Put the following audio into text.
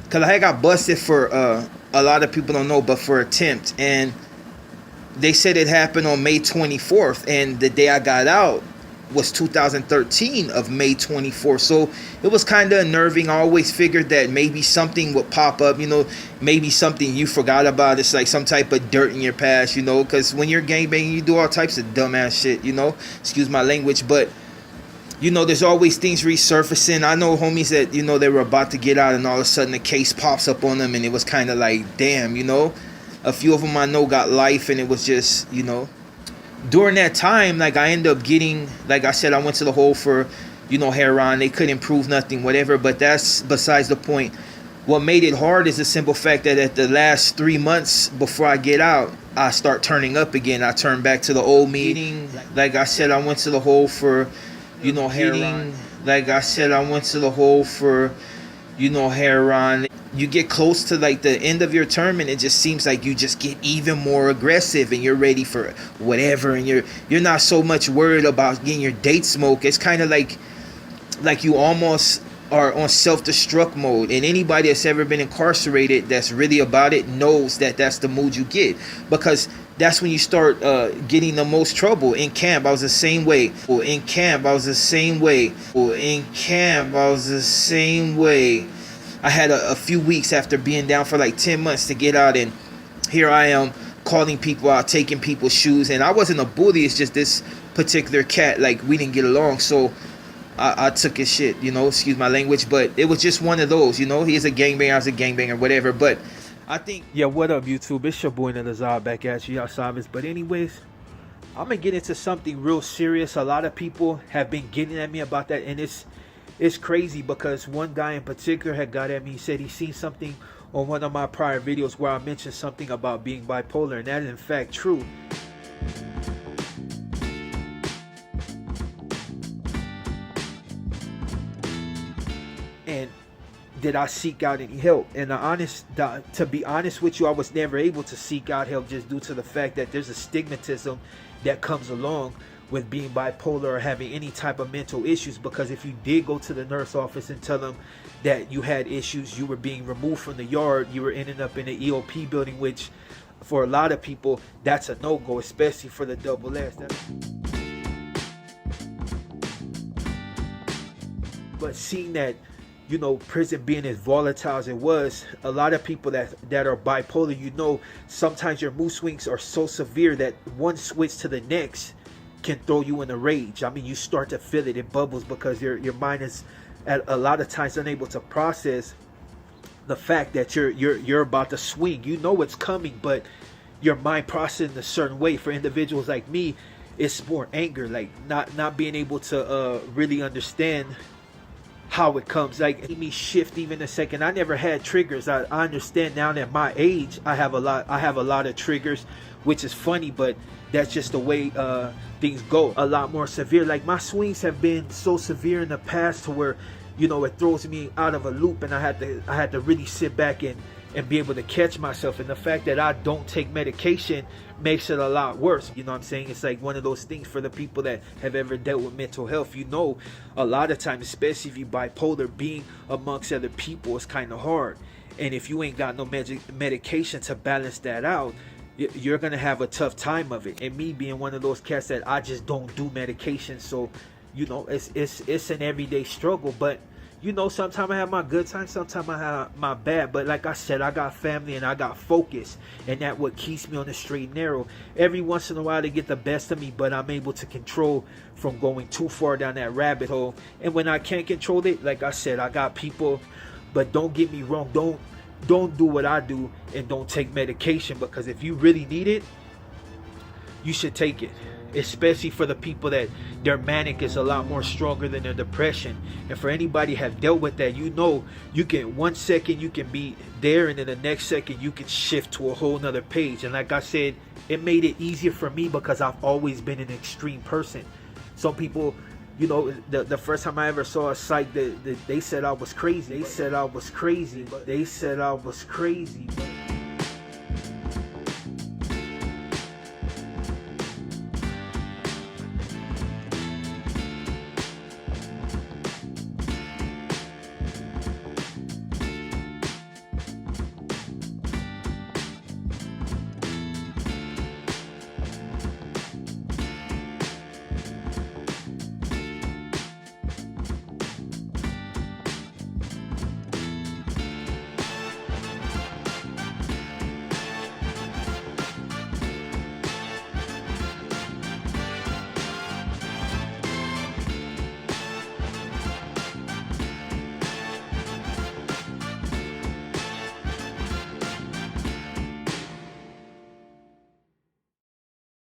because I got busted for a lot of people don't know, but for attempt, and they said it happened on May 24th, and the day I got out was 2013 of May 24th. So it was kind of unnerving. I always figured that maybe something would pop up, you know, maybe something you forgot about. It's like some type of dirt in your past, you know, because when you're gangbanging, you do all types of dumbass shit, you know, excuse my language, but you know, there's always things resurfacing. I know homies that, you know, they were about to get out, and all of a sudden the case pops up on them, and it was kind of like, damn, you know. A few of them I know got life, and it was just, you know, during that time, like, I ended up getting, like I said, I went to the hole for, you know, heroin. They couldn't prove nothing, whatever, but that's besides the point. What made it hard is the simple fact that at the last 3 months before I get out, I start turning up again. I turn back to the old me. Like I said, I went to the hole for, you know, heroin. Like I said, I went to the hole for, you know, heroin. You get close to like the end of your term, and it just seems like you just get even more aggressive, and you're ready for whatever, and you're not so much worried about getting your date smoke. It's kind of like you almost are on self-destruct mode, and anybody that's ever been incarcerated that's really about it knows that that's the mood you get, because that's when you start getting the most trouble. In camp, I was the same way. In camp, I was the same way. In camp, I was the same way. I had a few weeks after being down for like 10 months to get out, and here I am calling people out, taking people's shoes, and I wasn't a bully. It's just this particular cat, like, we didn't get along, so I took his shit, you know, excuse my language, but it was just one of those, you know. He's a gangbanger, I was a gangbanger, whatever, but I think... Yeah, what up, YouTube? It's your boy, Zod, back at you, y'all Savage. But anyways, I'm going to get into something real serious. A lot of people have been getting at me about that, and it's crazy because one guy in particular had got at me. He said he seen something on one of my prior videos where I mentioned something about being bipolar, and that is in fact true. And did I seek out any help? And to be honest with you, I was never able to seek out help just due to the fact that there's a stigmatism that comes along with being bipolar or having any type of mental issues, because if you did go to the nurse office and tell them that you had issues, you were being removed from the yard, you were ending up in an EOP building, which for a lot of people, that's a no-go, especially for the double S. But seeing that, you know, prison being as volatile as it was, a lot of people that are bipolar, you know, sometimes your mood swings are so severe that one switch to the next can throw you in a rage. I mean, you start to feel it, it bubbles, because your mind is at a lot of times unable to process the fact that you're about to swing. You know it's coming, but your mind processing a certain way. For individuals like me, it's more anger, like not being able to really understand how it comes. Like, me shift even a second. I never had triggers. I understand now that my age, I have a lot of triggers, which is funny, but that's just the way things go. A lot more severe. Like, my swings have been so severe in the past to where, you know, it throws me out of a loop, and I had to really sit back and be able to catch myself. And the fact that I don't take medication makes it a lot worse. You know what I'm saying? It's like one of those things for the people that have ever dealt with mental health. You know, a lot of times, especially if you bipolar, being amongst other people is kind of hard. And if you ain't got no medication to balance that out, you're gonna have a tough time of it. And me being one of those cats that I just don't do medication, so, you know, it's an everyday struggle. But, you know, sometimes I have my good times, sometimes I have my bad. But like I said, I got family and I got focus, and that what keeps me on the straight and narrow. Every once in a while they get the best of me, but I'm able to control from going too far down that rabbit hole. And when I can't control it, like I said, I got people. But don't get me wrong, don't do what I do and don't take medication, because if you really need it, you should take it. Especially for the people that their manic is a lot more stronger than their depression. And for anybody have dealt with that, you know, you can 1 second you can be there, and then the next second you can shift to a whole nother page. And like I said, it made it easier for me because I've always been an extreme person. Some people, you know, the first time I ever saw a psych, they said I was crazy. They said I was crazy.